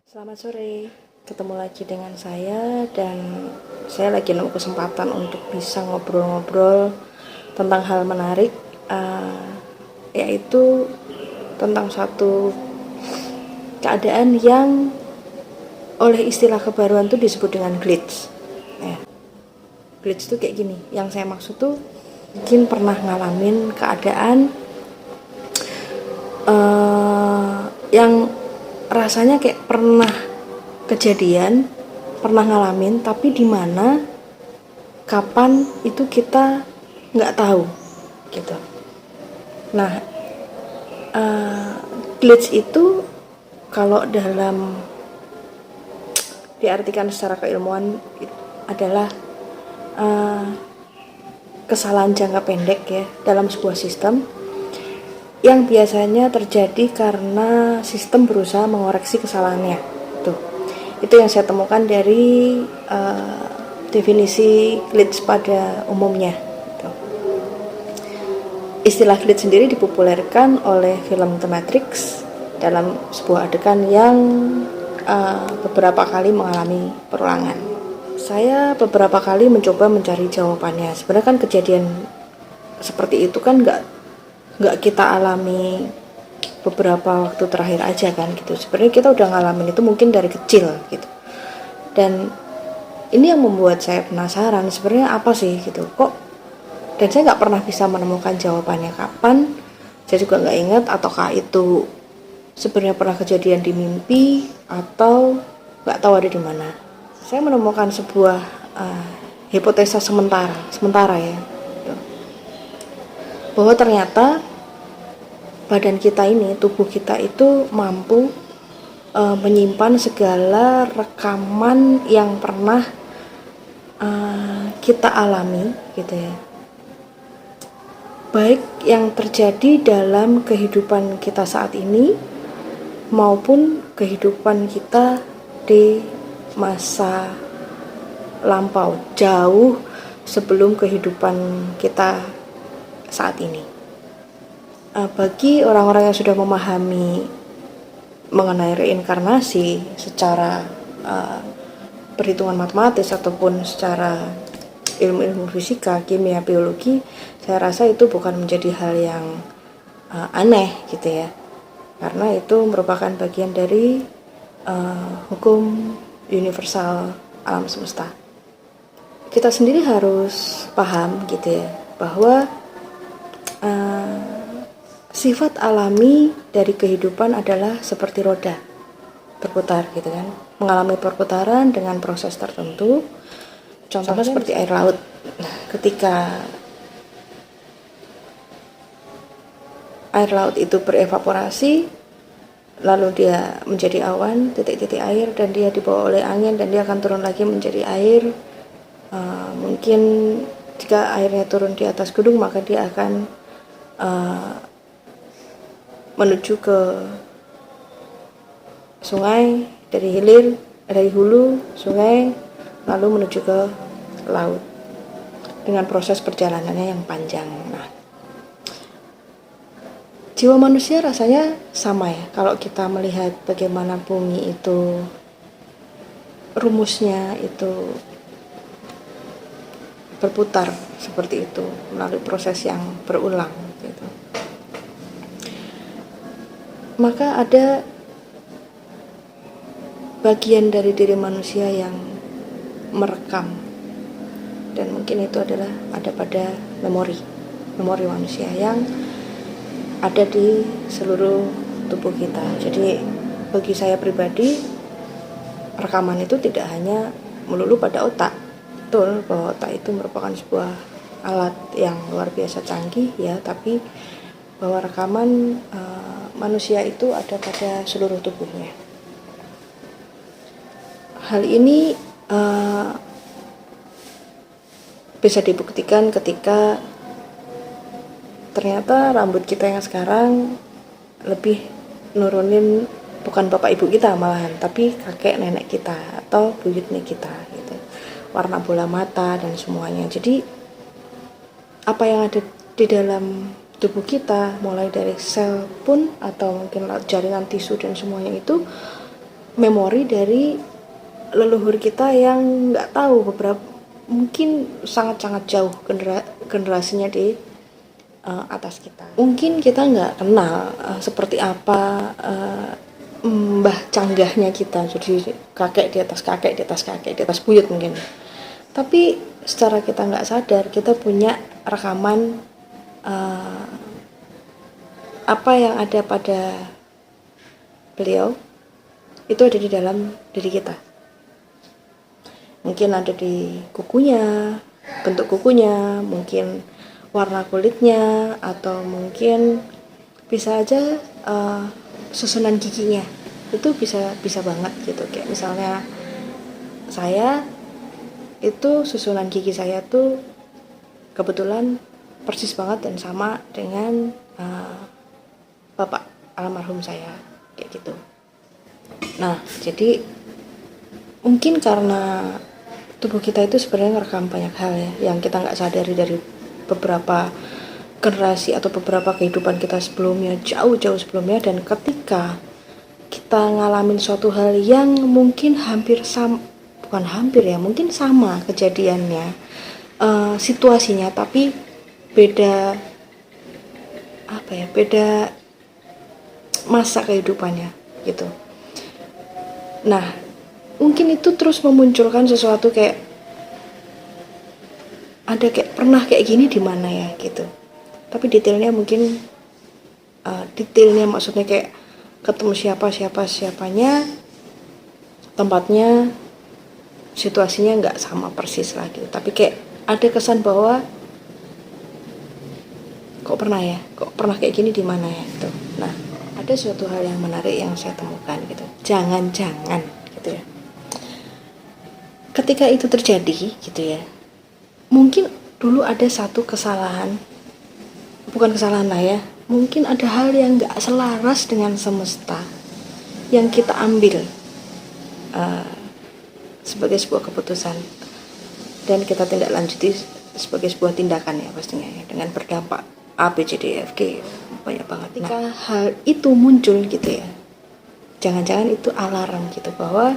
Selamat sore, ketemu lagi dengan saya dan saya lagi nemu kesempatan untuk bisa ngobrol-ngobrol tentang hal menarik, yaitu tentang satu keadaan yang oleh istilah kebaruan itu disebut dengan glitch. Ya, glitch itu kayak gini, yang saya maksud tuh mungkin pernah ngalamin keadaan yang rasanya kayak pernah kejadian, pernah ngalamin, tapi di mana, kapan itu kita nggak tahu, gitu. Nah, glitch itu kalau dalam diartikan secara keilmuan adalah kesalahan jangka pendek ya dalam sebuah sistem yang biasanya terjadi karena sistem berusaha mengoreksi kesalahannya. Itu yang saya temukan dari definisi glitch pada umumnya. Istilah glitch sendiri dipopulerkan oleh film The Matrix dalam sebuah adegan yang beberapa kali mengalami perulangan. Saya beberapa kali mencoba mencari jawabannya. Sebenarnya kan kejadian seperti itu kan nggak kita alami beberapa waktu terakhir aja kan gitu. Sebenarnya kita udah ngalamin itu mungkin dari kecil gitu. Dan ini yang membuat saya penasaran sebenarnya apa sih gitu. Dan saya nggak pernah bisa menemukan jawabannya kapan. Saya juga nggak ingat ataukah itu sebenarnya pernah kejadian di mimpi atau nggak tahu ada di mana. Saya menemukan sebuah hipotesa sementara ya, bahwa ternyata badan kita ini, tubuh kita itu mampu menyimpan segala rekaman yang pernah kita alami gitu ya, baik yang terjadi dalam kehidupan kita saat ini maupun kehidupan kita di masa lampau, jauh sebelum kehidupan kita saat ini. Bagi orang-orang yang sudah memahami mengenai reinkarnasi secara perhitungan matematis ataupun secara ilmu-ilmu fisika, kimia, biologi, saya rasa itu bukan menjadi hal yang aneh gitu ya, karena itu merupakan bagian dari hukum universal alam semesta. Kita sendiri harus paham gitu ya, bahwa sifat alami dari kehidupan adalah seperti roda berputar gitu kan, mengalami perputaran dengan proses tertentu. Contohnya seperti air laut. Ketika air laut itu berevaporasi, lalu dia menjadi awan, titik-titik air, dan dia dibawa oleh angin dan dia akan turun lagi menjadi air. Mungkin jika airnya turun di atas gunung, maka dia akan menuju ke sungai, dari hulu sungai, lalu menuju ke laut dengan proses perjalanannya yang panjang. Nah, jiwa manusia rasanya sama ya, kalau kita melihat bagaimana bumi itu rumusnya itu berputar seperti itu melalui proses yang berulang gitu. Maka ada bagian dari diri manusia yang merekam, dan mungkin itu adalah ada pada memori manusia yang ada di seluruh tubuh kita. Jadi bagi saya pribadi, rekaman itu tidak hanya melulu pada otak. Betul bahwa otak itu merupakan sebuah alat yang luar biasa canggih ya, tapi bahwa rekaman manusia itu ada pada seluruh tubuhnya. Hal ini bisa dibuktikan ketika ternyata rambut kita yang sekarang lebih nurunin bukan bapak ibu kita malahan, tapi kakek nenek kita atau buyutnya kita gitu. Warna bola mata dan semuanya. Jadi apa yang ada di dalam tubuh kita, mulai dari sel pun atau mungkin jaringan tisu dan semuanya itu memori dari leluhur kita yang nggak tahu beberapa, mungkin sangat-sangat jauh generasinya di atas kita. Mungkin kita nggak kenal seperti apa mbah canggahnya kita, jadi kakek di atas kakek di atas kakek di atas buyut mungkin. Tapi secara kita nggak sadar kita punya rekaman apa yang ada pada beliau itu ada di dalam diri kita. Mungkin ada di kukunya, bentuk kukunya, mungkin warna kulitnya, atau mungkin bisa aja susunan giginya. Itu bisa banget gitu. Kayak misalnya saya itu susunan gigi saya tuh kebetulan persis banget dan sama dengan bapak almarhum saya, kayak gitu. Nah, jadi mungkin karena tubuh kita itu sebenarnya ngerekam banyak hal ya, yang kita nggak sadari dari beberapa generasi atau beberapa kehidupan kita sebelumnya, jauh-jauh sebelumnya. Dan ketika kita ngalamin suatu hal yang mungkin hampir sama, bukan hampir ya, mungkin sama kejadiannya, situasinya, tapi beda apa ya, beda masa kehidupannya gitu. Nah, mungkin itu terus memunculkan sesuatu kayak ada kayak pernah kayak gini di mana ya gitu. Tapi detailnya mungkin detailnya maksudnya kayak ketemu siapanya, tempatnya, situasinya nggak sama persis lah gitu. Tapi kayak ada kesan bahwa kok pernah kayak gini di mana ya gitu. Nah, ada suatu hal yang menarik yang saya temukan gitu. Jangan-jangan gitu ya, ketika itu terjadi gitu ya, mungkin dulu ada satu kesalahan, bukan kesalahan lah ya, mungkin ada hal yang gak selaras dengan semesta yang kita ambil sebagai sebuah keputusan dan kita tindak lanjuti sebagai sebuah tindakan ya pastinya ya, dengan berdampak A, B, C, D, F, G, banyak banget. Ketika hal itu muncul gitu ya, jangan-jangan itu alarm gitu bahwa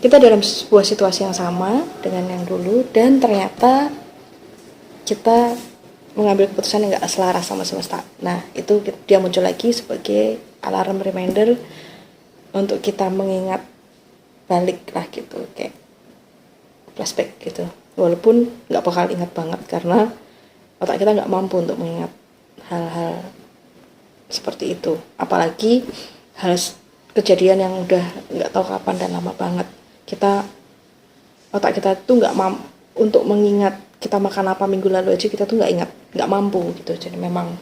kita dalam sebuah situasi yang sama dengan yang dulu, dan ternyata kita mengambil keputusan yang gak selaras sama semesta. Nah, itu dia muncul lagi sebagai alarm reminder untuk kita mengingat balik lah gitu, kayak flashback gitu. Walaupun gak bakal ingat banget karena otak kita gak mampu untuk mengingat hal-hal seperti itu. Apalagi hal kejadian yang udah gak tahu kapan dan lama banget. Otak kita tuh nggak mampu untuk mengingat kita makan apa minggu lalu aja, kita tuh nggak mampu gitu. Jadi memang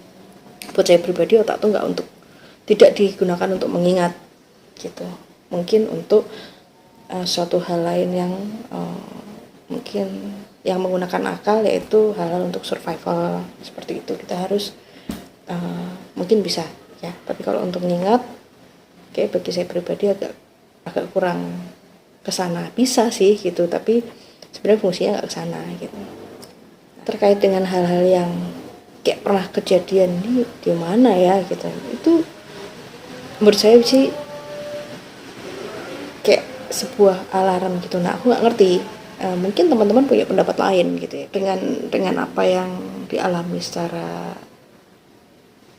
buat saya pribadi otak tuh tidak digunakan untuk mengingat gitu. Mungkin untuk suatu hal lain yang mungkin yang menggunakan akal, yaitu hal-hal untuk survival seperti itu, kita harus mungkin bisa ya. Tapi kalau untuk mengingat, kayak bagi saya pribadi agak kurang kesana. Bisa sih gitu, tapi sebenarnya fungsinya nggak kesana gitu. Terkait dengan hal-hal yang kayak pernah kejadian di mana ya gitu, itu menurut saya sih kayak sebuah alarm gitu. Nah, aku nggak ngerti, mungkin teman-teman punya pendapat lain gitu ya dengan apa yang dialami secara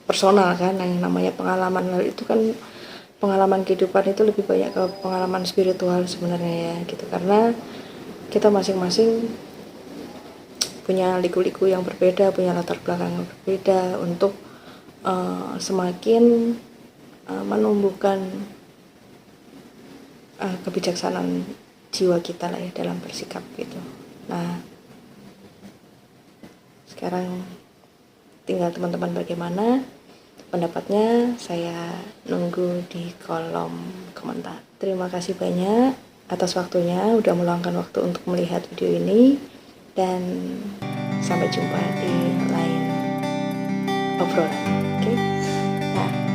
personal kan. Yang namanya pengalaman itu kan, pengalaman kehidupan itu lebih banyak ke pengalaman spiritual sebenarnya ya gitu, karena kita masing-masing punya liku-liku yang berbeda, punya latar belakang yang berbeda untuk semakin menumbuhkan kebijaksanaan jiwa kita lah ya dalam bersikap gitu. Nah, sekarang tinggal teman-teman bagaimana pendapatnya, saya nunggu di kolom komentar. Terima kasih banyak atas waktunya, udah meluangkan waktu untuk melihat video ini, dan sampai jumpa di lain obrolan. Oke? Nah.